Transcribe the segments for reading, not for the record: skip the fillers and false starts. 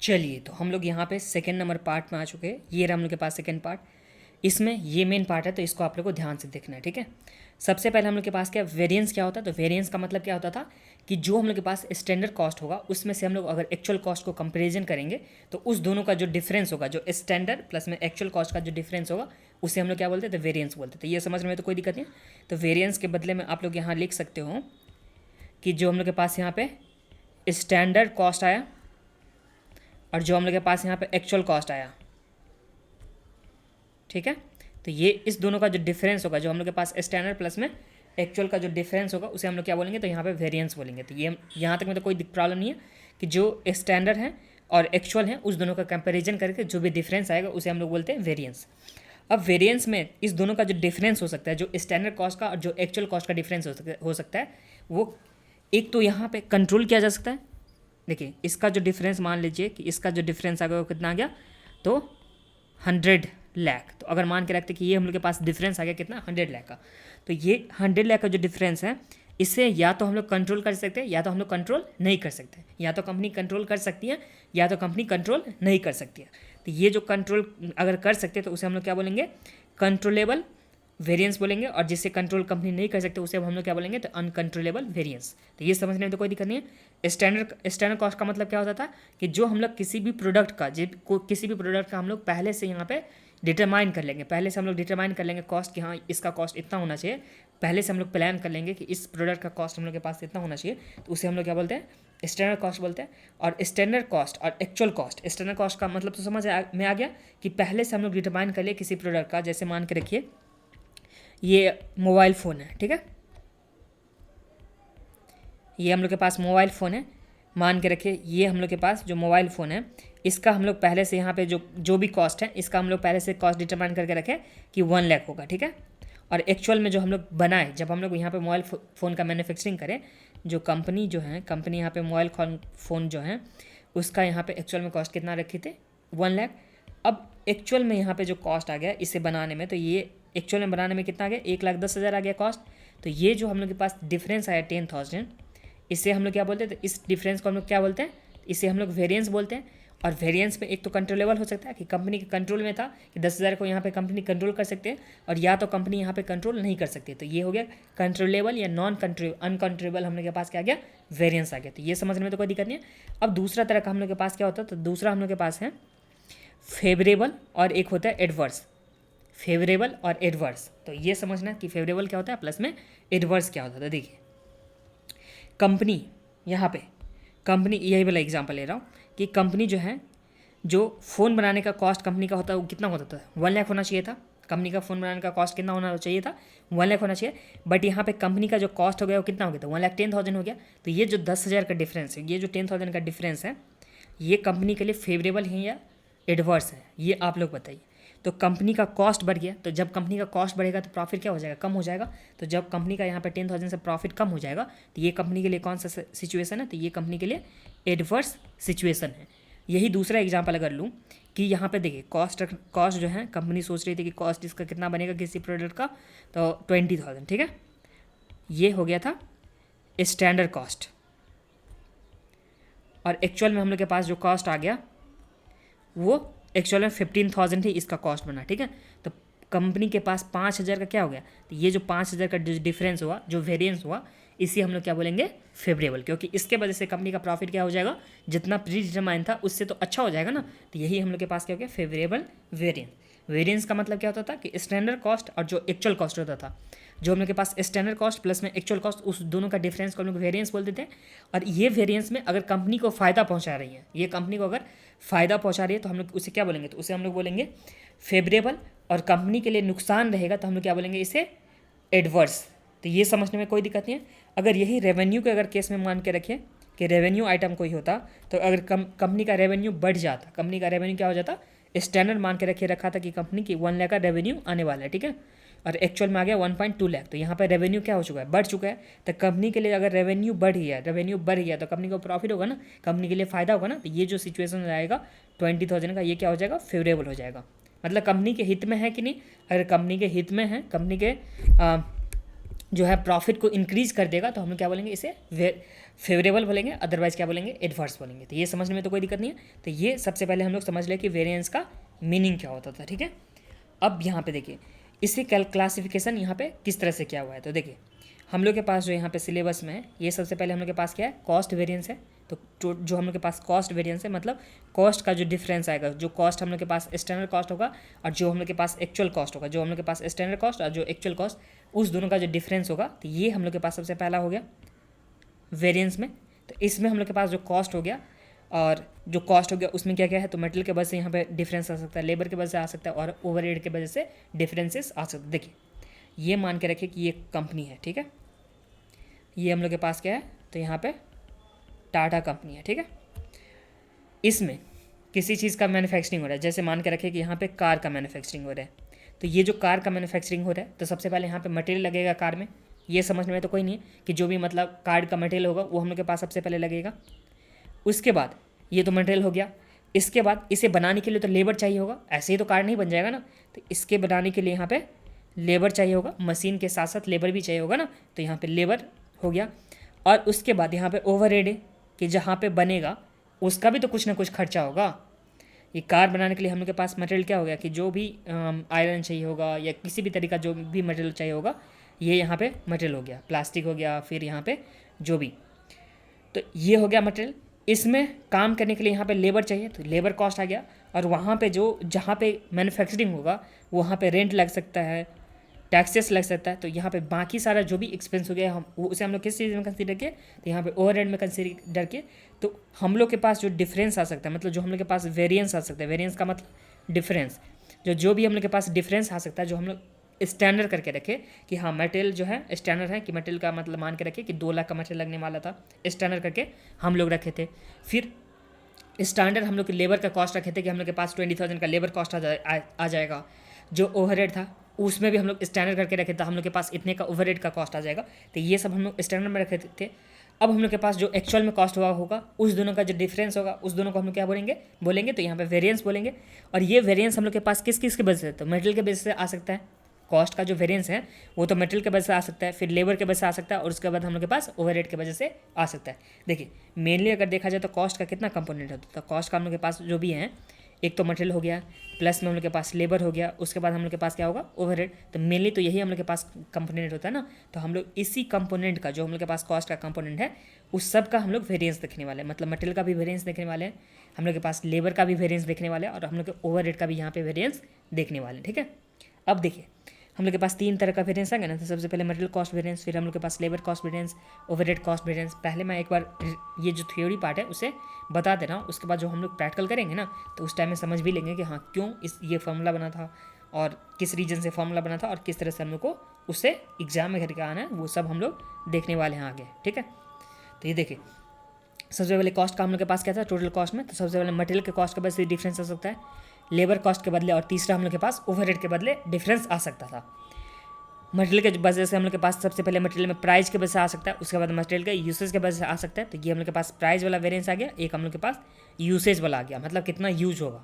चलिए, तो हम लोग यहाँ पे सेकेंड नंबर पार्ट में आ चुके हैं। ये रहा हम लोग के पास सेकेंड पार्ट। इसमें ये मेन पार्ट है, तो इसको आप लोग को ध्यान से देखना है, ठीक है। सबसे पहले हम लोग के पास क्या वेरिएंस क्या होता है, तो वेरिएंस का मतलब क्या होता था कि जो हम लोग के पास स्टैंडर्ड कॉस्ट होगा उसमें से हम लोग अगर एक्चुअल कॉस्ट को कंपेरिजन करेंगे तो उस दोनों का जो डिफरेंस होगा, जो स्टैंडर्ड प्लस में एक्चुअल कॉस्ट का जो डिफरेंस होगा उसे हम लोग क्या बोलते हैं, तो वेरिएंस बोलते हैं। तो ये समझ में तो कोई दिक्कत नहीं। तो वेरिएंस के बदले में आप लोग यहाँ लिख सकते हो कि जो हम लोग के पास यहाँ पे स्टैंडर्ड कॉस्ट आया और जो हम लोग के पास यहाँ पे एक्चुअल कॉस्ट आया, ठीक है। तो ये इस दोनों का जो डिफरेंस होगा, जो हम लोग के पास स्टैंडर्ड प्लस में एक्चुअल का जो डिफरेंस होगा उसे हम लोग क्या बोलेंगे, तो यहाँ पे वेरिएंस बोलेंगे। तो ये यहाँ तक में तो कोई प्रॉब्लम नहीं है कि जो स्टैंडर्ड है और एक्चुअल है उस दोनों का कंपेरिजन करके जो भी डिफरेंस आएगा उसे हम लोग बोलते हैं वेरिएंस। अब वेरिएंस में इस दोनों का जो डिफरेंस हो सकता है, जो स्टैंडर्ड कॉस्ट का और जो एक्चुअल कॉस्ट का डिफरेंस हो सकता है, वो एक तो यहाँ पे कंट्रोल किया जा सकता है। देखिए, इसका जो डिफरेंस मान लीजिए कि इसका जो डिफरेंस आ गया वो कितना आ गया, तो 100 लाख। तो अगर मान के रखते कि ये हम लोग के पास डिफरेंस आ गया कितना, 100 लाख का, तो ये 100 लाख का जो डिफरेंस है इसे या तो हम लोग कंट्रोल कर सकते हैं या तो हम लोग कंट्रोल नहीं कर सकते। या तो कंपनी कंट्रोल कर सकती है या तो कंपनी कंट्रोल नहीं कर सकती है। तो ये जो कंट्रोल अगर कर सकते हैं तो उसे हम लोग क्या बोलेंगे, कंट्रोलेबल वेरिएंस बोलेंगे। और जिससे कंट्रोल कंपनी नहीं कर सकते उसे हम लोग क्या बोलेंगे, तो अनकंट्रोलेबल वेरिएंस। तो ये समझने में तो कोई दिक्कत नहीं है। स्टैंडर्ड कॉस्ट का मतलब क्या होता था कि जो हम लोग किसी भी प्रोडक्ट का किसी भी प्रोडक्ट का हम लोग पहले से यहाँ पे डिटरमाइन कर लेंगे, पहले से हम लोग डिटरमाइन कर लेंगे कॉस्ट कि हाँ इसका कॉस्ट इतना होना चाहिए। पहले से हम लोग प्लान कर लेंगे कि इस प्रोडक्ट का कॉस्ट हम लोग के पास इतना होना चाहिए, तो उसे हम लोग क्या बोलते हैं, स्टैंडर्ड कॉस्ट बोलते हैं। और स्टैंडर्ड कॉस्ट और एक्चुअल कॉस्ट, स्टैंडर्ड कॉस्ट का मतलब तो समझ में आ गया कि पहले से हम लोग डिटरमाइन कर लिए किसी प्रोडक्ट का। जैसे मान के रखिए ये मोबाइल फ़ोन है, ठीक है, ये हम लोग के पास मोबाइल फ़ोन है। मान के रखिए ये हम लोग के पास जो मोबाइल फ़ोन है इसका हम लोग पहले से यहाँ पे जो भी कॉस्ट है इसका हम लोग पहले से कॉस्ट डिटरमाइन करके रखें कि 1 लाख होगा, ठीक है। और एक्चुअल में जो हम लोग बनाए, जब हम लोग यहाँ पे मोबाइल फ़ोन का मैन्युफैक्चरिंग करें, जो कंपनी जो है कंपनी यहाँ पे मोबाइल फ़ोन जो है उसका यहाँ पे एक्चुअल में कॉस्ट कितना रखे थे, 1 लाख। अब एक्चुअल में यहाँ पे जो कॉस्ट आ गया इसे बनाने में, तो ये एक्चुअल में बनाने में कितना आ गया, 1,10,000 आ गया कॉस्ट। तो ये जो हम लोग के पास डिफरेंस आया 10,000, इसे हम लोग क्या बोलते हैं, तो इस डिफरेंस को हम लोग क्या बोलते हैं, इसे हम लोग वेरिएंस बोलते हैं। और वेरिएंस में एक तो कंट्रोलेबल हो सकता है कि कंपनी के कंट्रोल में था कि 10,000 को यहाँ पे कंपनी कंट्रोल कर सकते हैं, और या तो कंपनी यहाँ पे कंट्रोल नहीं कर सकती। तो ये हो गया कंट्रोलेबल या अनकंट्रोलेबल, हम लोग के पास क्या आ गया, वेरिएंस आ गया। तो ये समझने में तो कोई दिक्कत नहीं है। अब दूसरा तरह का हम लोग के पास क्या होता है, तो दूसरा हम लोग के पास है फेवरेबल और एक होता है एडवर्स। फेवरेबल और एडवर्स, तो ये समझना कि फेवरेबल क्या होता है प्लस में एडवर्स क्या होता है। देखिए कंपनी, यहाँ पे कंपनी, यही वाला एग्जांपल ले रहा हूँ कि कंपनी जो है, जो फ़ोन बनाने का कॉस्ट कंपनी का होता है वो कितना होता था, 1 लाख होना चाहिए था। कंपनी का फ़ोन बनाने का कॉस्ट कितना होना चाहिए था, 1 लाख होना चाहिए। बट यहाँ पे कंपनी का जो कॉस्ट हो गया वो कितना हो गया था, 1,10,000 हो गया। तो ये जो 10,000 का डिफरेंस है, ये जो 10,000 का डिफरेंस है, ये कंपनी के लिए फेवरेबल है या एडवर्स है, ये आप लोग बताइए। तो कंपनी का कॉस्ट बढ़ गया, तो जब कंपनी का कॉस्ट बढ़ेगा तो प्रॉफिट क्या हो जाएगा, कम हो जाएगा। तो जब कंपनी का यहाँ पे 10,000 से प्रॉफिट कम हो जाएगा तो ये कंपनी के लिए कौन सा सिचुएशन है, तो ये कंपनी के लिए एडवर्स सिचुएशन है। यही दूसरा एग्जांपल अगर लूँ कि यहाँ पे देखिए कॉस्ट जो है कंपनी सोच रही थी कि कॉस्ट इसका कितना बनेगा किसी प्रोडक्ट का, तो 20,000, ठीक है। ये हो गया था स्टैंडर्ड कॉस्ट, और एक्चुअल में हम लोग के पास जो कॉस्ट आ गया वो एक्चुअल में 15,000 ही इसका कॉस्ट बना, ठीक है। तो कंपनी के पास 5,000 का क्या हो गया, तो ये जो 5,000 का डिफरेंस हुआ, जो वेरिएंस हुआ, इसी हम लोग क्या बोलेंगे, फेवरेबल। क्योंकि इसके वजह से कंपनी का प्रॉफिट क्या हो जाएगा, जितना प्री डिटरमाइन था उससे तो अच्छा हो जाएगा ना। तो यही हम लोग के पास क्या हो गया, फेवरेबल वेरिएंस। वेरिएंस का मतलब क्या होता था कि स्टैंडर्ड कॉस्ट और जो एक्चुअल कॉस्ट होता था, जो हम लोग के पास स्टैंडर्ड कॉस्ट प्लस में एक्चुअल कॉस्ट, उस दोनों का डिफरेंस को हम लोग वेरिएंस बोल देते हैं। और ये वेरिएंस में अगर कंपनी को फ़ायदा पहुंचा रही है, ये कंपनी को अगर फ़ायदा पहुंचा रही है तो हम लोग उसे क्या बोलेंगे, तो उसे हम लोग बोलेंगे फेवरेबल। और कंपनी के लिए नुकसान रहेगा तो हम लोग क्या बोलेंगे, इसे एडवर्स। तो ये समझने में कोई दिक्कत नहीं है। अगर यही रेवेन्यू के अगर केस में मान के रखें कि रेवेन्यू आइटम कोई होता, तो अगर कंपनी का रेवेन्यू बढ़ जाता, कंपनी का रेवेन्यू क्या हो जाता, स्टैंडर्ड मान के रखा था कि कंपनी की 1 लाख का रेवेन्यू आने वाला है, ठीक है, और एक्चुअल में आ गया 1.2 लाख। तो यहाँ पर रेवेन्यू क्या हो चुका है, बढ़ चुका है। तो कंपनी के लिए अगर रेवेन्यू बढ़ गया तो कंपनी को प्रॉफिट होगा ना, कंपनी के लिए फ़ायदा होगा ना। तो ये जो सिचुएशन आएगा 20,000 का, ये क्या हो जाएगा, फेवरेबल हो जाएगा। मतलब कंपनी के हित में है कि नहीं, अगर कंपनी के हित में है, कंपनी के जो है प्रॉफिट को इंक्रीज कर देगा, तो हम क्या बोलेंगे, इसे फेवरेबल बोलेंगे, अदरवाइज क्या बोलेंगे, एडवर्स बोलेंगे। तो ये समझने में तो कोई दिक्कत नहीं है। तो ये सबसे पहले हम लोग समझ लें कि वेरिएंस का मीनिंग क्या होता था, ठीक है। अब यहाँ पे देखिए इससे क्लासिफिकेशन यहाँ पे किस तरह से क्या हुआ है। तो देखिए हम लोग के पास जो यहाँ पे सिलेबस में है, ये सबसे पहले हम लोग के पास क्या है, कॉस्ट वेरिएंस है। तो जो हम लोग के पास कॉस्ट वेरिएंस है मतलब कॉस्ट का जो डिफरेंस आएगा, जो कॉस्ट हम लोग के पास स्टैंडर्ड कॉस्ट होगा और जो हम लोग के पास एक्चुअल कॉस्ट होगा, जो हम लोग के पास स्टैंडर्ड कॉस्ट और जो एक्चुअल कॉस्ट, उस दोनों का जो डिफरेंस होगा, तो ये हम लोग के पास सबसे पहला हो गया वेरिएंस में। तो इसमें हम लोग के पास जो कॉस्ट हो गया और जो कॉस्ट हो गया उसमें क्या क्या है, तो मटेरियल के वजह से यहाँ पे डिफरेंस आ सकता है, लेबर के वजह से आ सकता है और ओवरहेड के वजह से डिफरेंसेस आ सकते हैं। देखिए ये मान के रखें कि ये कंपनी है, ठीक है, ये हम लोग के पास क्या है, तो यहाँ पे टाटा कंपनी है, ठीक है। इसमें किसी चीज़ का मैन्युफैक्चरिंग हो रहा है, जैसे मान के रखें कि यहाँ पे कार का मैन्युफैक्चरिंग हो रहा है। तो ये जो कार का मैन्युफैक्चरिंग हो रहा है, तो सबसे पहले यहाँ पे मटेरियल लगेगा कार में। ये समझने में तो कोई नहीं है कि जो भी मतलब कार का मटेरियल होगा वो हम लोग के पास सबसे पहले लगेगा। उसके बाद ये तो मटेरियल हो गया, इसके बाद इसे बनाने के लिए तो लेबर चाहिए होगा, ऐसे ही तो कार नहीं बन जाएगा ना। तो इसके बनाने के लिए यहाँ पे लेबर चाहिए होगा, मशीन के साथ साथ लेबर भी चाहिए होगा ना, तो यहाँ पे लेबर हो गया। और उसके बाद यहाँ पे ओवरहेड है कि जहाँ पे बनेगा उसका भी तो कुछ ना कुछ खर्चा होगा। ये कार बनाने के लिए हम लोग के पास मटेरियल क्या हो गया कि जो भी आयरन चाहिए होगा या किसी भी तरीका जो भी मटेरियल चाहिए होगा, ये यहाँ पे मटेरियल हो गया, प्लास्टिक हो गया, फिर यहाँ पे जो भी, तो ये हो गया मटेरियल। इसमें काम करने के लिए यहाँ पे लेबर चाहिए, तो लेबर कॉस्ट आ गया। और वहाँ पे जो जहाँ पे मैन्युफैक्चरिंग होगा वहाँ पे रेंट लग सकता है, टैक्सेस लग सकता है। तो यहाँ पे बाकी सारा जो भी एक्सपेंस हो गया हम उसे हम लोग किस चीज़ में कंसीडर किए, तो यहाँ पे ओवरहेड में कंसीडर किए। तो हम लोग के पास जो डिफरेंस आ सकता है, मतलब जो हम लोग के पास वेरिएंस आ सकता है, वेरिएंस का मतलब डिफरेंस, जो भी हम लोग के पास डिफरेंस आ सकता है, जो हम लोग स्टैंडर्ड करके रखे कि हाँ मटेरियल जो है स्टैंडर्ड है, कि मटेरियल का मतलब मान के रखे कि 2 लाख का मटेरियल लगने वाला था, स्टैंडर्ड करके हम लोग रखे थे। फिर स्टैंडर्ड हम लोग के लेबर का कॉस्ट रखे थे कि हम लोग के पास 20,000 का लेबर कॉस्ट आ जाएगा। जो ओवरहेड था उसमें भी हम लोग स्टैंडर्ड करके रखे थे, हम लोग के पास इतने का ओवरहेड का कॉस्ट आ जाएगा। तो ये सब हम लोग स्टैंडर्ड में रखे थे। अब हम लोग के पास जो एक्चुअल में कॉस्ट होगा उस दोनों का जो डिफरेंस होगा उस दोनों को हम लोग क्या बोलेंगे, तो यहाँ पे वेरिएंस बोलेंगे। और ये वेरिएंस हम लोग के पास किस किस के वजह से, तो मटेरियल के वजह से आ सकता है, कॉस्ट का जो वेरिएंस है वो तो मटेरियल के वजह से आ सकता है, फिर लेबर के वजह से आ सकता है, और उसके बाद हम लोग के पास ओवरहेड के वजह से आ सकता है। देखिए मेनली अगर देखा जाए तो कॉस्ट का कितना कंपोनेंट होता है, तो कॉस्ट का हम लोग के पास जो भी है, एक तो मटेरियल हो गया, प्लस में हम लोग के पास लेबर हो गया, उसके बाद हम लोग के पास क्या होगा, ओवरहेड। तो मेनली तो यही हम लोग के पास कंपोनेंट होता है ना। तो हम लोग इसी कंपोनेंट का, जो हम लोग के पास कॉस्ट का कंपोनेंट है, उस सब का हम लोग वेरिएंस देखने वाले हैं। मतलब मटेरियल का भी वेरिएंस देखने वाले हैं, हम लोग के पास लेबर का भी वेरिएंस देखने वाले हैं, और हम लोग के ओवरहेड का भी यहाँ पे वेरिएंस देखने वाले हैं, ठीक है। अब देखिए हम लोग के पास 3 तरह का वेरिएंस आएगा ना। तो सबसे पहले मटेरियल कॉस्ट वेरिएंस, फिर हम लोग के पास labour cost variance, overhead cost variance. पहले मैं एक बार ये जो थ्योरी पार्ट है उसे बता दे रहा हूँ, उसके बाद जो हम लोग प्रैक्टिकल करेंगे ना, तो उस टाइम में समझ भी लेंगे कि हाँ क्यों ये फार्मूला बना था और किस रीजन से फार्मूला बना था और किस तरह से हम लोग को उससे एग्जाम में करके आना है, वो सब हम लोग देखने वाले हैं आगे, ठीक है। तो ये देखिए सबसे पहले कॉस्ट का हम लोग के पास क्या था, टोटल कॉस्ट में, तो सबसे पहले मटेरियल के कॉस्ट के वजह से डिफरेंस आ सकता है, लेबर कॉस्ट के बदले, और तीसरा हम लोग के पास ओवरहेड के बदले डिफरेंस आ सकता था। मटेरियल के वजह से हम लोग के पास सबसे पहले मटेरियल में प्राइस के वजह से आ सकता है, उसके बाद मटेरियल के यूसेज के वजह से आ सकता है। तो ये हम लोग के पास प्राइस वाला वेरिएंस आ गया, एक हम लोग के पास यूसेज वाला आ गया, मतलब कितना यूज होगा।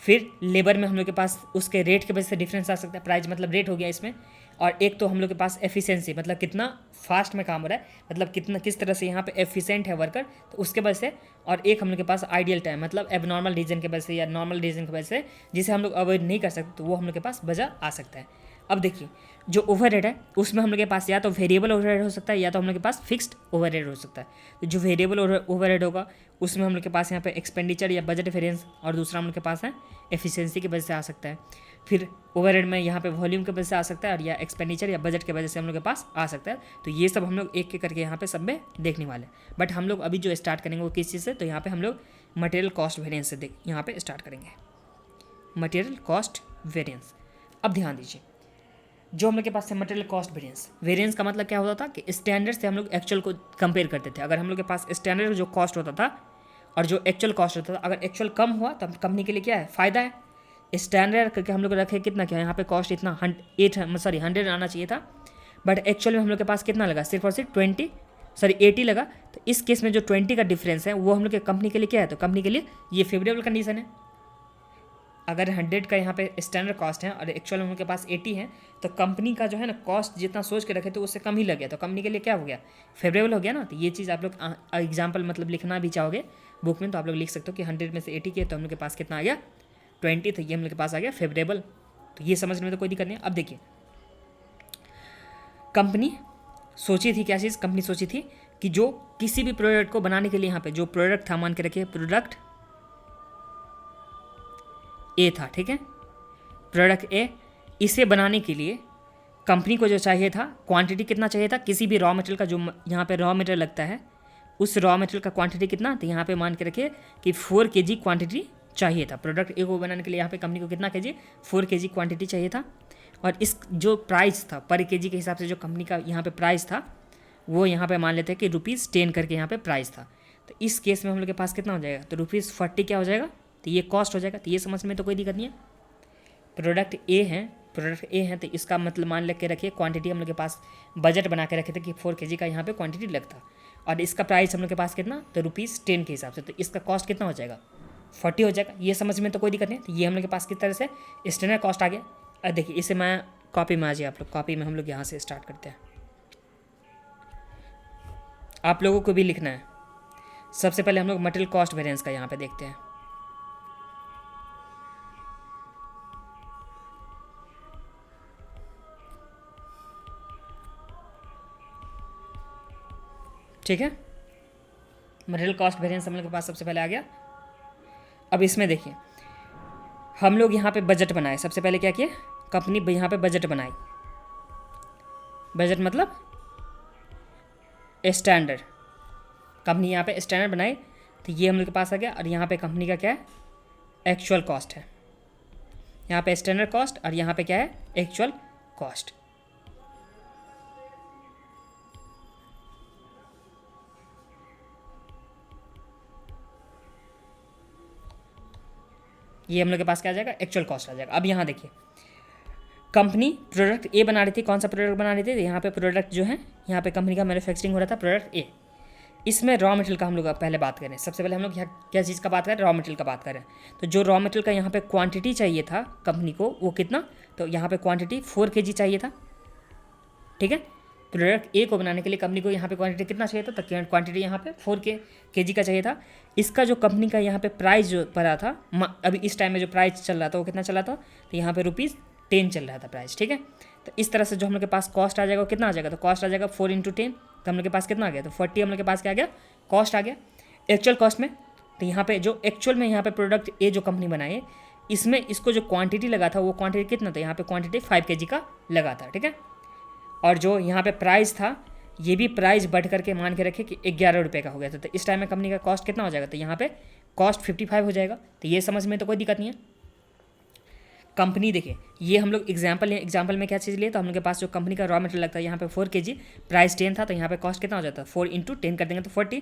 फिर लेबर में हम लोग के पास उसके रेट के वजह से डिफरेंस आ सकता है, प्राइस मतलब रेट हो गया इसमें। और एक तो हम लोग के पास एफिशिएंसी, मतलब कितना फास्ट में काम हो रहा है, मतलब कितना किस तरह से यहाँ पे एफिशिएंट है वर्कर, तो उसके वजह से। और एक हम लोग के पास आइडियल टाइम, मतलब एबनॉर्मल रीजन के वजह से या नॉर्मल रीजन की वजह से, जिसे हम लोग अवॉइड नहीं कर सकते, तो वो हम लोग के पास वजह आ सकता है। अब देखिए जो ओवरहेड है उसमें हम लोग के पास या तो वेरिएबल ओवरहेड हो सकता है या तो हम लोग के पास फिक्स्ड ओवरहेड हो सकता है। तो जो वेरिएबल ओवरहेड होगा उसमें हम लोग के पास यहाँ पे एक्सपेंडिचर या बजट वेरिएंस, और दूसरा हम लोग के पास है एफिशिएंसी की वजह से आ सकता है। फिर ओवरहेड में यहाँ पे वॉल्यूम की वजह से आ सकता है, और या एक्सपेंडिचर या बजट की वजह से हम लोग के पास आ सकता है। तो ये सब हम लोग एक एक करके यहाँ पे सब में देखने वाले हैं। बट हम लोग अभी जो स्टार्ट करेंगे वो किस चीज़ से, तो यहाँ पे हम लोग मटेरियल कॉस्ट वेरिएंस से यहाँ पे स्टार्ट करेंगे, मटेरियल कॉस्ट वेरिएंस। अब ध्यान दीजिए जो हम लोग के पास है मटेरियल कॉस्ट वेरिएंस, वेरिएंस का मतलब क्या होता था कि स्टैंडर्ड से हम लोग एक्चुअल को कंपेयर करते थे। अगर हम लोग के पास स्टैंडर्ड जो कॉस्ट होता था और जो एक्चुअल कॉस्ट होता था, अगर एक्चुअल कम हुआ तो कंपनी के लिए क्या है, फ़ायदा है। स्टैंडर्ड करके हम लोग रखे कितना, क्या यहाँ पे कॉस्ट इतना 100 आना चाहिए था, बट एक्चुअल में हम लोग के पास कितना लगा, सिर्फ और सिर्फ 80 लगा। तो इस केस में जो 20 का डिफरेंस है वो हम लोग के कंपनी के लिए क्या है, तो कंपनी के लिए ये फेवरेबल कंडीशन है। अगर 100 का यहाँ पे स्टैंडर्ड कॉस्ट है और एक्चुअल में उनके पास 80 है, तो कंपनी का जो है ना कॉस्ट जितना सोच के रखे थे उससे कम ही लग गया, तो कंपनी के लिए क्या हो गया, फेवरेबल हो गया ना। तो ये चीज़ आप लोग एग्जाम्पल मतलब लिखना भी चाहोगे बुक में तो आप लोग लिख सकते हो कि 100 में से 80 किए तो हम लोग के पास कितना आ गया 20, तो ये हम लोग के पास आ गया फेवरेबल। तो ये समझने में तो कोई दिक्कत नहीं है। अब देखिए कंपनी सोची थी क्या चीज़, कंपनी सोची थी कि जो किसी भी प्रोडक्ट को बनाने के लिए यहाँ पे जो प्रोडक्ट था, मान के रखिए प्रोडक्ट ए था, ठीक है, प्रोडक्ट ए, इसे बनाने के लिए कंपनी को जो चाहिए था क्वांटिटी कितना चाहिए था, किसी भी रॉ मटेरियल का जो यहाँ पे रॉ मटेरियल लगता है उस रॉ मटेरियल का क्वांटिटी कितना, तो यहाँ पे मान के रखिए कि 4 kg क्वांटिटी चाहिए था। प्रोडक्ट ए को बनाने के लिए यहाँ पे कंपनी को कितना kg, 4 kg क्वांटिटी चाहिए था। और इस जो प्राइस था पर kg के हिसाब से जो कंपनी का यहाँ पे प्राइस था वो यहाँ पे मान लेते हैं कि ₹10 करके यहाँ पे प्राइस था। तो इस केस में हम लोग के पास कितना हो जाएगा, तो ₹40 क्या हो जाएगा, तो ये कॉस्ट हो जाएगा। तो ये समझ में तो कोई दिक्कत नहीं है। प्रोडक्ट ए है तो इसका मतलब मान ले के रखिए क्वांटिटी हम लोग के पास बजट बना के रखे थे कि 4 kg का यहाँ पे क्वांटिटी लगता, और इसका प्राइस हम लोग के पास कितना, तो ₹10 के हिसाब से, तो इसका कॉस्ट कितना हो जाएगा 40 हो जाएगा। ये समझ में तो कोई दिक्कत नहीं। तो ये हम लोग के पास किस तरह से स्टैंडर्ड कॉस्ट आ गया। अब देखिए इसे मैं कॉपी में आ जाइए आप लोग, कॉपी में हम लोग यहाँ से स्टार्ट करते हैं, आप लोगों को भी लिखना है। सबसे पहले हम लोग मटेरियल कॉस्ट वेरिएंस का यहाँ पे देखते हैं। ठीक है, मटेरियल कॉस्ट वेरिएंस हम लोग के पास सबसे पहले आ गया। अब इसमें देखिए हम लोग यहाँ पे बजट बनाए, सबसे पहले क्या किए, कंपनी यहाँ पे बजट बनाई, बजट मतलब स्टैंडर्ड, कंपनी यहाँ पे स्टैंडर्ड बनाई, तो ये हम लोग के पास आ गया। और यहाँ पे कंपनी का क्या है, एक्चुअल कॉस्ट है, यहाँ पे स्टैंडर्ड कॉस्ट और यहाँ पे क्या है, एक्चुअल कॉस्ट। ये हम लोग के पास क्या आ जाएगा, एक्चुअल कॉस्ट आ जाएगा। अब यहाँ देखिए कंपनी प्रोडक्ट ए बना रही थी, कौन सा प्रोडक्ट बना रही थी, यहाँ पे प्रोडक्ट जो है यहाँ पे कंपनी का मैन्युफैक्चरिंग हो रहा था प्रोडक्ट ए। इसमें रॉ मटेरियल का हम लोग पहले बात करें, सबसे पहले हम लोग क्या चीज़ का बात करें, रॉ मटेरियल का बात करें। तो जो रॉ मटेरियल का यहाँ पे क्वांटिटी चाहिए था कंपनी को वो कितना, तो यहाँ पे क्वांटिटी 4 kg चाहिए था, ठीक है। प्रोडक्ट ए को बनाने के लिए कंपनी को यहाँ पे क्वांटिटी कितना चाहिए था, तो क्वांटिटी यहाँ पे 4 kg का चाहिए था। इसका जो कंपनी का यहाँ पे प्राइस जो पड़ा था, अभी इस टाइम में जो प्राइस चल रहा था वो कितना चल रहा था, तो यहाँ पे ₹10 चल रहा था प्राइस, ठीक है। तो इस तरह से जो हम लोग के पास कॉस्ट आ जाएगा वो कितना आ जाएगा, तो कॉस्ट आ जाएगा 4 × 10, तो हम लोग के पास कितना आ गया, तो 40 हम लोग के पास क्या आ गया, कॉस्ट आ गया एक्चुअल कॉस्ट में। तो यहाँ पे जो एक्चुअल में यहाँ पे प्रोडक्ट ए जो कंपनी बनाई इसमें इसको जो क्वांटिटी लगा था वो क्वांटिटी कितना था, यहाँ पे क्वांटिटी 5 kg का लगा था, ठीक है। और जो यहाँ पे प्राइस था ये भी प्राइस बढ़ करके मान के रखे कि ₹11 का हो गया था। तो इस टाइम में कंपनी का कॉस्ट कितना हो जाएगा, तो यहाँ पे कॉस्ट 55 हो जाएगा। तो ये समझ में तो कोई दिक्कत नहीं है। कंपनी देखिए ये हम लोग एग्जाम्पल में क्या चीज़ लिए, तो हम लोग के पास जो कंपनी का रॉ मटेरियल लगता है यहाँ पे 4 kg, प्राइस 10 था, तो यहाँ पे कॉस्ट कितना हो जाता है, 4 × 10 कर देंगे तो 40,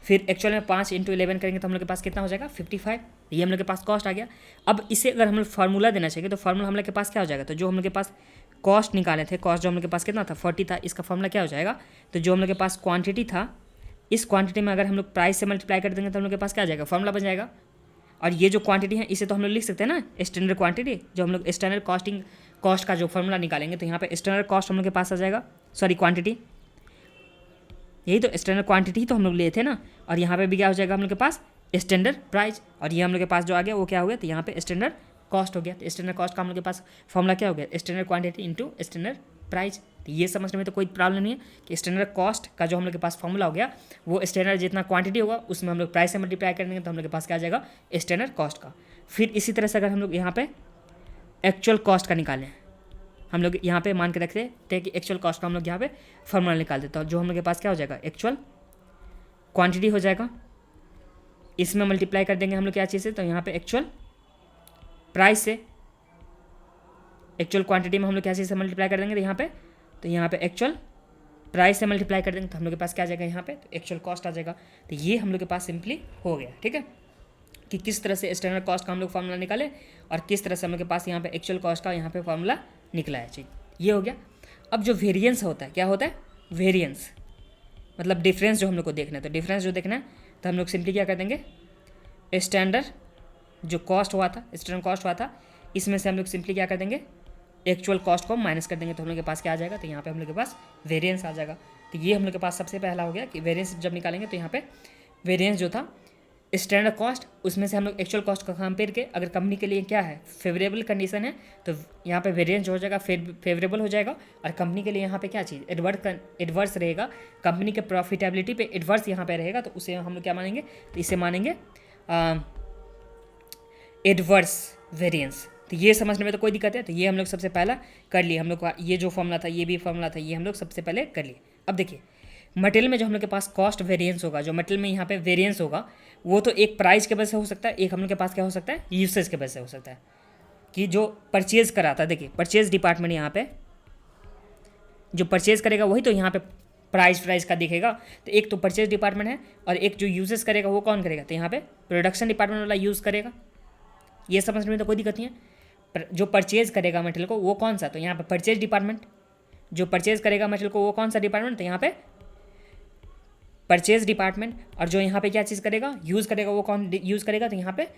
फिर एक्चुअल में 5 × 11 करेंगे तो हम लोग के पास कितना हो जाएगा 55। ये हम लोग के पास कॉस्ट आ गया। अब इसे अगर हम लोग फार्मूला देना चाहिए तो फार्मूला हम लोग के पास क्या हो जाएगा, तो जो हम लोग के पास कॉस्ट निकाले थे, कॉस्ट जो हम लोग के पास कितना था 40 था, इसका फार्मूला क्या हो जाएगा, तो जो हम लोग के पास क्वांटिटी था इस क्वांटिटी में अगर हम लोग प्राइस से मल्टीप्लाई कर देंगे तो हम लोग के पास क्या आ जाएगा, फार्मूला बन जाएगा। और ये जो क्वांटिटी है इसे तो हम लोग लिख सकते हैं ना स्टैंडर्ड क्वांटिटी, जो हम लोग स्टैंडर्ड कॉस्ट का जो फार्मूला निकालेंगे तो यहाँ पे स्टैंडर्ड कॉस्ट हम लोग के पास आ जाएगा, सॉरी क्वांटिटी, यही तो स्टैंडर्ड क्वांटिटी ही तो हम लोग लिए थे ना। और यहाँ पे भी क्या हो जाएगा हम लोग के पास स्टैंडर्ड प्राइस, और ये हम लोग के पास जो आ गया वो क्या हो गया, तो यहाँ पे स्टैंडर्ड कॉस्ट हो गया। तो स्टैंडर्ड कॉस्ट का हम लोग के पास फॉर्मूला क्या हो गया, standard quantity into standard price. तो ये समझने में तो कोई प्रॉब्लम नहीं है कि स्टैंडर्ड कॉस्ट का जो हम लोग के पास फॉर्मूला हो गया वो स्टैंडर्ड जितना क्वांटिटी होगा उसमें हम लोग प्राइस से मल्टीप्लाई कर देंगे तो हम लोग के पास क्या आ जाएगा स्टैंडर्ड कॉस्ट का। फिर इसी तरह से अगर हम लोग यहाँ पे एक्चुअल कॉस्ट का निकालें, हम लोग यहाँ पे मान के रखते हैं कि एक्चुअल कॉस्ट का हम लोग यहाँ पे फॉर्मूला निकाल देते हैं, जो हम लोग के पास क्या हो जाएगा एक्चुअल क्वांटिटी हो जाएगा, इसमें मल्टीप्लाई कर देंगे हम लोग क्या चीज़ से, तो यहाँ पे एक्चुअल प्राइस से, एक्चुअल क्वांटिटी में हम लोग क्या चीज़ से मल्टीप्लाई कर देंगे तो यहाँ पे एक्चुअल प्राइस से मल्टीप्लाई कर देंगे तो हम लोग के पास क्या आ जाएगा यहाँ पे, तो एक्चुअल कॉस्ट आ जाएगा। तो ये हम लोग के पास सिंपली हो गया, ठीक है, कि किस तरह से स्टैंडर्ड कॉस्ट का हम लोग फार्मूला निकाले और किस तरह से हम लोग के पास यहाँ पे एक्चुअल कॉस्ट का यहाँ पे फार्मूला निकला है। चीज ये हो गया। अब जो वेरिएंस होता है, क्या होता है वेरिएंस, मतलब डिफरेंस जो हम लोग को देखना है, तो डिफरेंस जो देखना है तो हम लोग सिंपली क्या कर देंगे, स्टैंडर्ड जो कॉस्ट हुआ था, एक्सटर्नल कॉस्ट हुआ था, इसमें से हम लोग सिंपली क्या कर देंगे, एक्चुअल कॉस्ट को माइनस कर देंगे, तो हम लोग के पास क्या आ जाएगा, तो यहाँ पे हम लोग के पास वेरिएंस आ जाएगा। तो ये हम लोग के पास सबसे पहला हो गया कि वेरिएंस जब निकालेंगे तो यहाँ पे वेरिएंस जो था स्टैंडर्ड कॉस्ट, उसमें से हम लोग एक्चुअल कॉस्ट का कंपेयर के, अगर कंपनी के लिए क्या है फेवरेबल कंडीशन है तो यहाँ पे वेरिएंस जो हो जाएगा फेवरेबल हो जाएगा, और कंपनी के लिए यहाँ पे क्या चीज़ एडवर्स रहेगा, कंपनी के प्रॉफिटेबिलिटी पे एडवर्स यहाँ पे रहेगा, तो उसे हम लोग क्या मानेंगे, तो इसे मानेंगे एडवर्स वेरिएंस। तो ये समझने में तो कोई दिक्कत है, तो ये हम लोग सबसे पहला कर लिए, हम लोग का ये जो फॉर्मूला था, ये भी फॉर्मूला था, ये हम लोग सबसे पहले कर लिए। अब देखिए मटेरियल में जो हम लोग के पास कॉस्ट वेरिएंस होगा, जो मटेरियल में यहाँ पे वेरिएंस होगा, वो तो एक प्राइस के वजह से हो सकता है, एक हम लोग के पास क्या हो सकता है, यूसेज के वजह से हो सकता है, कि जो परचेज करा था, देखिए परचेज डिपार्टमेंट यहाँ पे जो परचेज करेगा वही तो यहाँ पे प्राइस का दिखेगा, तो एक तो परचेज डिपार्टमेंट है, और एक जो यूजेस करेगा वो कौन करेगा, तो यहाँ पे प्रोडक्शन डिपार्टमेंट वाला यूज़ करेगा। ये समझने में तो कोई दिक्कत नहीं है। जो परचेज करेगा मटेरियल को वो कौन सा, तो यहाँ पे परचेज डिपार्टमेंट, जो परचेज करेगा मटेरियल को वो कौन सा डिपार्टमेंट, तो यहाँ पे परचेज डिपार्टमेंट। और जो यहाँ पे क्या चीज़ करेगा, यूज़ करेगा, वो कौन यूज़ करेगा, तो यहाँ पे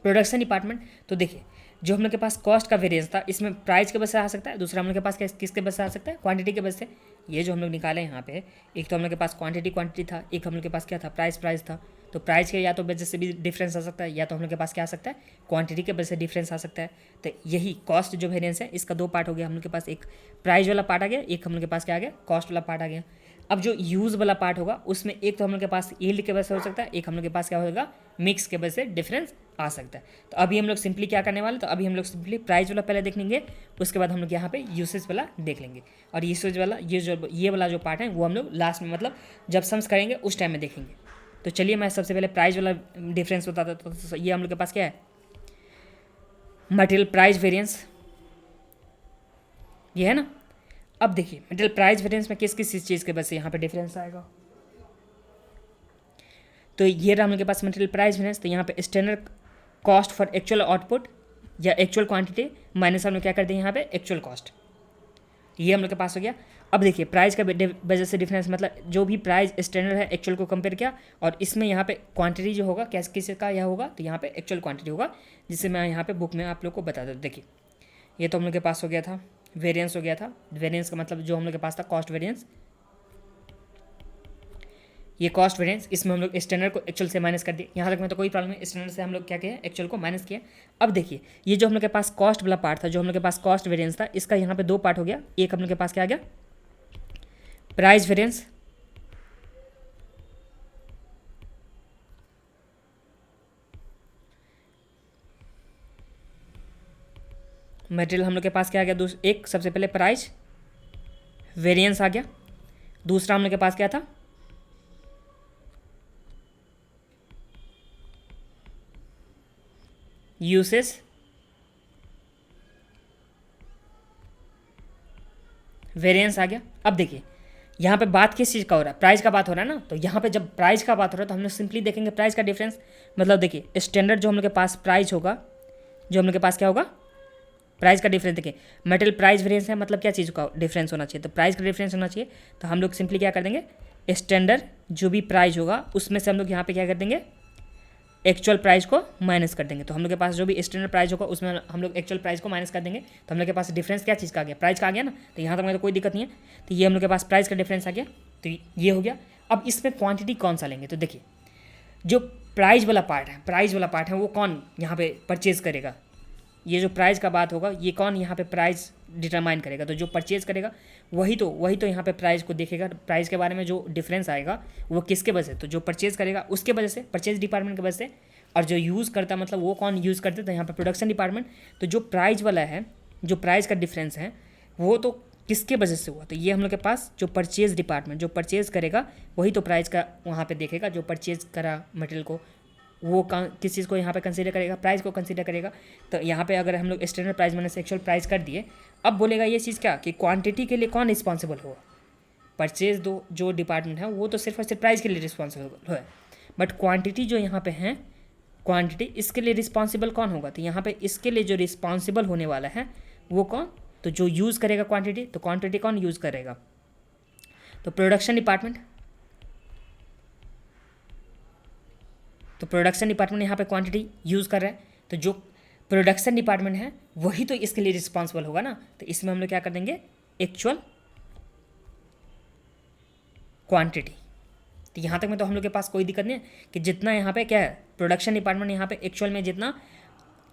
प्रोडक्शन डिपार्टमेंट। तो देखिए जो हम लोग के पास कॉस्ट का वेरिएंस था, इसमें प्राइस के वजह से आ सकता है, दूसरा हम लोग के पास किसके वजह से आ सकता है, क्वांटिटी के वजह से। ये जो हम लोग निकाले यहाँ पे, एक तो हम लोग के पास क्वांटिटी था, एक हम लोग के पास क्या था, प्राइस था। तो प्राइस के या तो वजह से भी डिफरेंस आ सकता है, या तो हम लोग के पास क्या आ सकता है, क्वांटिटी के वजह से डिफरेंस आ सकता है। तो यही कॉस्ट जो वेरिएंस है, इसका दो पार्ट हो गया, हम लोग के पास एक प्राइस वाला पार्ट आ गया, एक हम लोग के पास क्या आ गया, कॉस्ट वाला पार्ट आ गया। अब जो यूज़ वाला पार्ट होगा उसमें एक तो हम लोग के पास यील्ड के वजह से हो सकता है, एक हम लोग के पास क्या होगा, मिक्स के वजह से डिफरेंस आ सकता है। तो अभी हम लोग सिंपली क्या करने वाले, तो अभी हम लोग सिंपली प्राइस वाला पहले देख लेंगे, उसके बाद हम लोग यहाँ पे यूसेज वाला देख लेंगे, और यूसेज वाला ये वाला जो पार्ट है वो हम लोग लास्ट में, मतलब जब सम्स करेंगे उस टाइम में देखेंगे। तो चलिए मैं सबसे पहले प्राइस वाला डिफरेंस बताता हूँ। तो ये हम लोग के पास क्या है, मटेरियल प्राइस वेरिएंस, ये है ना। अब देखिए मटेरियल प्राइस वेरिएंस में किस किस चीज़ के वजह से यहाँ पे डिफरेंस आएगा। तो ये रहा हम लोग के पास मटेरियल प्राइस वेरिएंस। तो यहाँ पे standard cost for actual output या एक्चुअल क्वांटिटी माइनस हम लोग क्या करते हैं यहाँ पे एक्चुअल कॉस्ट, ये हम लोग के पास हो गया। अब देखिए प्राइस का वजह से डिफरेंस, मतलब जो भी प्राइस स्टैंडर्ड है एक्चुअल को कंपेयर किया, और इसमें यहाँ पे क्वांटिटी जो होगा कैसे किस का यह होगा, तो यहाँ पे एक्चुअल क्वांटिटी होगा, जिसे मैं यहाँ पे बुक में आप लोग को बता दूँ। देखिए ये तो हम लोग के पास हो गया था, वेरिएंस हो गया था। वेरिएंस का मतलब जो हम लोग के पास था कॉस्ट वेरिएंस, ये कॉस्ट वेरिएंस, इसमें हम लोग स्टैंडर्ड को एक्चुअल से माइनस कर दिए। यहाँ तक में तो कोई प्रॉब्लम नहीं, स्टैंडर्ड से हम लोग क्या किया, एक्चुअल को माइनस किया। अब देखिए ये जो हम लोग के पास कॉस्ट वाला पार्ट था, जो हम लोग के पास कॉस्ट वेरिएंस था, इसका यहाँ पे दो पार्ट हो गया। एक हम लोग के पास क्या आ गया, प्राइस वेरिएंस, मटेरियल हम लोग के पास क्या आ गया, एक सबसे पहले प्राइस वेरिएंस आ गया, दूसरा हम लोग के पास क्या था, यूसेज वेरिएंस आ गया। अब देखिए यहाँ पे बात किस चीज़ का हो रहा है, प्राइस का बात हो रहा है ना। तो यहाँ पे जब प्राइस का बात हो रहा है तो हम लोग सिंपली देखेंगे प्राइस का डिफरेंस, मतलब देखिए स्टैंडर्ड जो हम लोग के पास प्राइस होगा, जो हम लोग के पास क्या होगा, प्राइस का डिफरेंस। देखिए मटेरियल प्राइस वेरिएंस है, मतलब क्या चीज़ का डिफरेंस होना चाहिए, तो प्राइस का डिफरेंस होना चाहिए। तो हम लोग सिंपली क्या कर देंगे, स्टैंडर्ड जो भी प्राइस होगा उसमें से हम लोग यहाँ पे क्या कर देंगे, एक्चुअल प्राइस को माइनस कर देंगे। तो हम लोग के पास जो भी स्टैंडर्ड प्राइस होगा उसमें हम लोग एक्चुअल प्राइस को माइनस कर देंगे, तो हम लोग के पास डिफरेंस क्या चीज़ का आ गया, प्राइस का आ गया ना। तो यहाँ तक में तो कोई दिक्कत नहीं है। तो ये हम लोग के पास प्राइस का डिफरेंस आ गया, तो ये हो गया। अब इसमें क्वांटिटी कौन सा लेंगे, तो देखिए जो प्राइस वाला पार्ट है वो कौन यहाँ पे परचेज करेगा, ये जो प्राइस का बात होगा ये कौन यहाँ पे प्राइस डिटरमाइन करेगा, तो जो परचेज करेगा वही तो यहाँ पे प्राइस को देखेगा। प्राइस के बारे में जो डिफरेंस आएगा वो किसके वजह से, तो जो परचेज करेगा उसके वजह से, परचेज डिपार्टमेंट की वजह से। और जो यूज़ करता मतलब वो कौन यूज़ करते, तो यहाँ पे प्रोडक्शन डिपार्टमेंट। तो जो प्राइस वाला है, जो प्राइस का डिफरेंस है वो तो किसके वजह से हुआ, तो ये हम लोग के पास जो परचेज डिपार्टमेंट, जो परचेज करेगा वही तो प्राइस का वहाँ पे देखेगा। जो परचेज करा मटेरियल को वो किस चीज़ को यहाँ पे कंसीडर करेगा, प्राइस को कंसीडर करेगा। तो यहाँ पे अगर हम लोग standard price minus actual price कर दिए, अब बोलेगा ये चीज़ क्या कि क्वांटिटी के लिए कौन रिस्पॉन्सिबल होगा, परचेज जो डिपार्टमेंट है वो तो सिर्फ और सिर्फ प्राइस के लिए रिस्पॉन्सिबल है, बट क्वांटिटी जो यहाँ पे है, क्वांटिटी इसके लिए रिस्पॉन्सिबल कौन होगा, तो यहाँ पे इसके लिए जो रिस्पॉन्सिबल होने वाला है वो कौन, तो जो यूज़ करेगा क्वांटिटी, तो क्वांटिटी कौन यूज़ करेगा, तो प्रोडक्शन डिपार्टमेंट। तो प्रोडक्शन डिपार्टमेंट यहाँ पे क्वांटिटी यूज़ कर रहा है, तो जो प्रोडक्शन डिपार्टमेंट है वही तो इसके लिए रिस्पॉन्सिबल होगा ना। तो इसमें हम लोग क्या कर देंगे, एक्चुअल क्वांटिटी। तो यहाँ तक में तो हम लोग के पास कोई दिक्कत नहीं है कि जितना यहाँ पे क्या है, प्रोडक्शन डिपार्टमेंट यहाँ पे एक्चुअल में जितना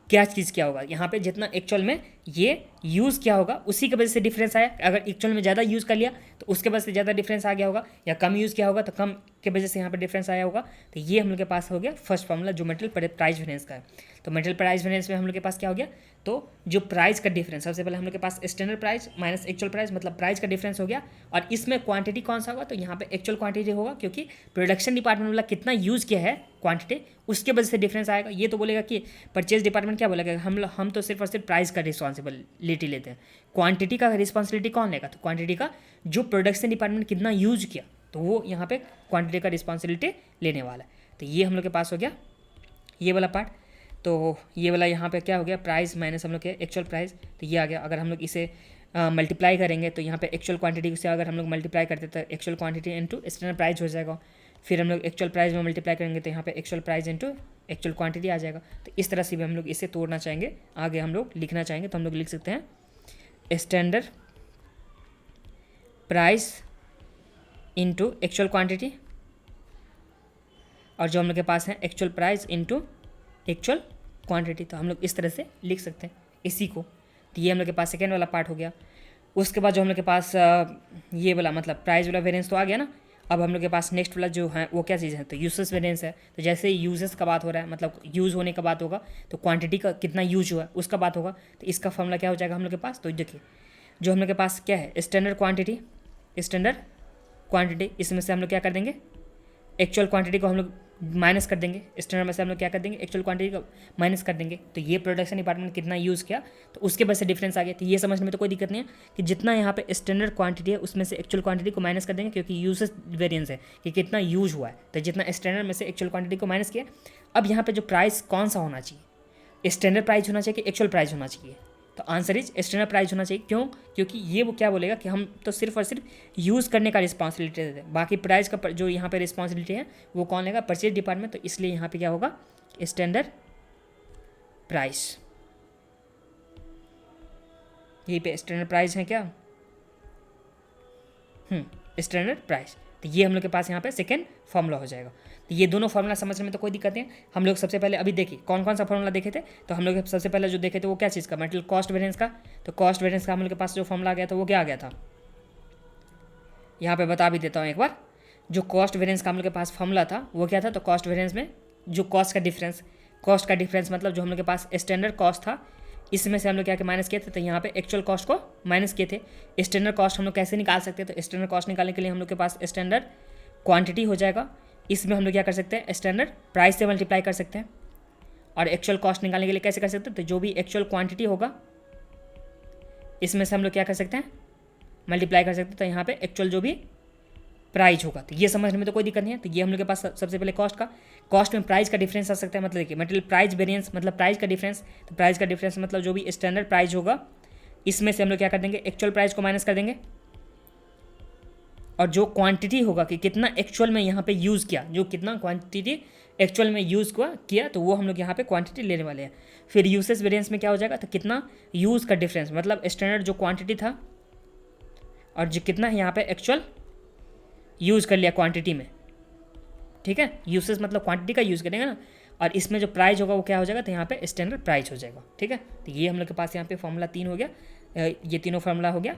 क्या चीज़ क्या होगा, यहाँ पे जितना एक्चुअल में ये यूज़ किया होगा उसी की वजह से डिफरेंस आया। अगर एक्चुअल में ज़्यादा यूज़ कर लिया तो उसके वजह से ज़्यादा डिफरेंस आ गया होगा, या कम यूज़ किया होगा तो कम के वजह से यहाँ पे डिफरेंस आया होगा। तो ये हम लोग के पास हो गया फर्स्ट फॉर्मूला जो मटेरियल प्राइस वेरिएंस का है। तो मटेरियल प्राइस वेरिएंस में हम लोग के पास क्या हो गया, तो जो प्राइस का डिफरेंस, सबसे पहले हम लोग के पास standard price minus actual price मतलब प्राइस का डिफरेंस हो गया। और इसमें क्वांटिटी कौन सा होगा, तो यहाँ पे एक्चुअल क्वांटिटी होगा, क्योंकि प्रोडक्शन डिपार्टमेंट वाला कितना यूज़ किया है क्वांटिटी उसके वजह से डिफरेंस आएगा। ये तो बोलेगा कि परचेज डिपार्टमेंट क्या बोलेगा, हम तो सिर्फ और सिर्फ प्राइस का रिस्पॉन्सिबिलिटी लेते हैं, क्वांटिटी का रिस्पॉन्सिबिलिटी कौन लेगा, तो क्वांटिटी का जो प्रोडक्शन डिपार्टमेंट कितना यूज किया तो वो यहाँ पे क्वांटिटी का रिस्पॉन्सिबिलिटी लेने वाला है। तो ये हम लोग के पास हो गया ये वाला पार्ट। तो ये वाला यहाँ पे क्या हो गया, प्राइस माइनस हम लोग के एक्चुअल प्राइस, तो ये आ गया। अगर हम लोग इसे मल्टीप्लाई करेंगे तो यहाँ पे एक्चुअल क्वांटिटी से अगर हम लोग मल्टीप्लाई करते तो actual quantity into standard price हो जाएगा। फिर हम लोग एक्चुअल प्राइस में मल्टीप्लाई करेंगे तो यहाँ पे actual price into actual quantity आ जाएगा। तो इस तरह से भी हम लोग इसे तोड़ना चाहेंगे, आगे हम लोग लिखना चाहेंगे तो हम लोग लिख सकते हैं standard price into actual quantity, और जो हम लोग के पास है actual price into actual quantity. तो हम लोग इस तरह से लिख सकते हैं इसी को। तो ये हम लोग के पास सेकेंड वाला पार्ट हो गया। उसके बाद जो हम लोग के पास ये वाला मतलब प्राइस वाला वेरिएंस तो आ गया ना। अब हम लोग के पास नेक्स्ट वाला जो है वो क्या चीज़ है, तो यूजेस वेरिएंस है। तो जैसे यूजेस का बात हो रहा है मतलब यूज़ होने का बात होगा, तो क्वांटिटी का कितना यूज हुआ है उसका बात होगा। तो इसका फॉर्मूला क्या हो जाएगा हम लोग के पास, तो देखिए जो हम लोग के पास क्या है स्टैंडर्ड क्वांटिटी, इसमें से हम लोग क्या कर देंगे, एक्चुअल क्वांटिटी को हम लोग माइनस कर देंगे, स्टैंडर्ड में से हम लोग क्या कर देंगे, एक्चुअल क्वांटिटी को माइनस कर देंगे। तो ये प्रोडक्शन डिपार्टमेंट कितना यूज़ किया तो उसके वजह से डिफरेंस आ गया। तो ये समझने में तो कोई दिक्कत नहीं है कि जितना यहाँ पे स्टैंडर्ड क्वांटिटी है उसमें से एक्चुअल क्वांटिटी को माइनस कर देंगे, क्योंकि यूजेस वेरिएंस है कि कितना यूज हुआ है। तो जितना स्टैंडर्ड में से एक्चुअल क्वांटिटी को माइनस किया। अब यहाँ पे जो प्राइस कौन सा होना चाहिए, स्टैंडर्ड प्राइस होना चाहिए कि एक्चुअल प्राइस होना चाहिए, तो आंसर इज स्टैंडर्ड प्राइस होना चाहिए। क्यों, क्योंकि ये वो क्या बोलेगा कि हम तो सिर्फ और सिर्फ यूज़ करने का रिस्पॉन्सिबिलिटी देते हैं, बाकी प्राइस का जो यहाँ पे रिस्पॉन्सिबिलिटी है वो कौन लेगा, परचेज डिपार्टमेंट। तो इसलिए यहाँ पे क्या होगा स्टैंडर्ड प्राइस, यहीं पे स्टैंडर्ड प्राइस है क्या, स्टैंडर्ड प्राइस। तो ये हम लोग के पास यहाँ पे सेकेंड फॉर्मूला हो जाएगा। तो ये दोनों फॉर्मूला समझने में तो कोई दिक्कत नहीं है। हम लोग सबसे पहले अभी देखिए कौन कौन सा फॉर्मूला देखे थे। तो हम लोग सबसे पहले जो देखे थे वो क्या चीज़ का, मटेरियल कॉस्ट वेरिएंस का। तो कॉस्ट वेरिएंस का हम लोग के पास जो फॉर्मूला आ गया था वो क्या आ गया था, यहाँ पे बता भी देता हूँ एक बार। जो कॉस्ट वेरिएंस का हम लोग के पास फॉर्मूला था वो क्या था, तो कॉस्ट वेरिएंस में जो कॉस्ट का डिफरेंस मतलब जो हम लोग के पास स्टैंडर्ड कॉस्ट था इसमें से हम लोग क्या के माइनस किए थे, तो यहाँ पे एक्चुअल कॉस्ट को माइनस किए थे। स्टैंडर्ड कॉस्ट हम लोग कैसे निकाल सकते हैं, तो स्टैंडर्ड कॉस्ट निकालने के लिए हम लोग के पास स्टैंडर्ड क्वांटिटी हो जाएगा, इसमें हम लोग क्या कर सकते हैं स्टैंडर्ड प्राइस से मल्टीप्लाई कर सकते हैं। और एक्चुअल कॉस्ट निकालने के लिए कैसे कर सकते हैं, तो जो भी एक्चुअल क्वांटिटी होगा इसमें से हम लोग क्या कर सकते हैं मल्टीप्लाई कर सकते हैं। तो यहाँ पे एक्चुअल जो भी प्राइस होगा, तो ये समझने में तो कोई दिक्कत नहीं है। तो ये हम लोग के पास सबसे पहले कॉस्ट में प्राइस का डिफरेंस आ सकता है, मतलब देखिए मटेरियल प्राइस वेरिएंस मतलब प्राइस का डिफरेंस। तो प्राइस का डिफरेंस मतलब जो भी स्टैंडर्ड प्राइस होगा इसमें से हम लोग क्या कर देंगे एक्चुअल प्राइस को माइनस कर देंगे, और जो क्वांटिटी होगा कि कितना एक्चुअल में यहाँ पे यूज़ किया, जो कितना क्वांटिटी एक्चुअल में यूज़ किया तो वो हम लोग यहाँ पे क्वांटिटी लेने वाले हैं। फिर यूसेज वेरिएंस में क्या हो जाएगा, तो कितना यूज़ का डिफरेंस मतलब स्टैंडर्ड जो क्वांटिटी था और जो कितना यहाँ पे एक्चुअल यूज़ कर लिया क्वांटिटी में, ठीक है। यूसेज मतलब क्वांटिटी का यूज़ करेंगे ना, और इसमें जो प्राइस होगा वो क्या हो जाएगा, तो यहाँ पे स्टैंडर्ड प्राइस हो जाएगा, ठीक है। तो ये हम लोग के पास यहाँ पे फॉर्मूला 3 हो गया, ये तीनों फार्मूला हो गया।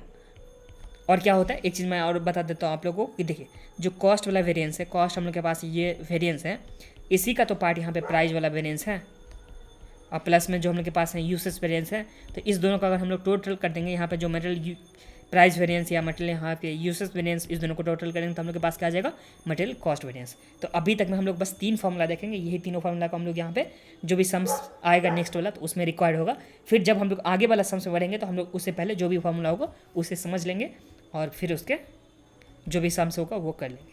और क्या होता है एक चीज़ मैं और बता देता हूँ आप लोगों को कि देखिए जो कॉस्ट वाला वेरिएंस है, कॉस्ट हम लोग के पास ये वेरिएंस है, इसी का तो पार्ट यहाँ पे प्राइस वाला वेरिएंस है, और प्लस में जो हम लोग के पास है यूसेज वेरिएंस है। तो इस दोनों का अगर हम लोग टोटल कर देंगे, यहाँ पे जो मटेरियल प्राइस वेरिएंस या मटेरियल यहाँ पे यूसेज वेरिएंस, इस दोनों को टोटल करेंगे तो हम लोग के पास क्या आ जाएगा मटेरियल कॉस्ट वेरिएंस। तो अभी तक में हम लोग बस 3 फार्मूला देखेंगे, यही तीनों फार्मूला को हम लोग यहाँ पे जो भी सम्स आएगा नेक्स्ट वाला तो उसमें रिक्वायर्ड होगा। फिर जब हम लोग आगे वाला सम्स में बढ़ेंगे तो हम लोग उससे पहले जो भी फार्मूला होगा उसे समझ लेंगे और फिर उसके जो भी सम्स होगा वो कर लेंगे।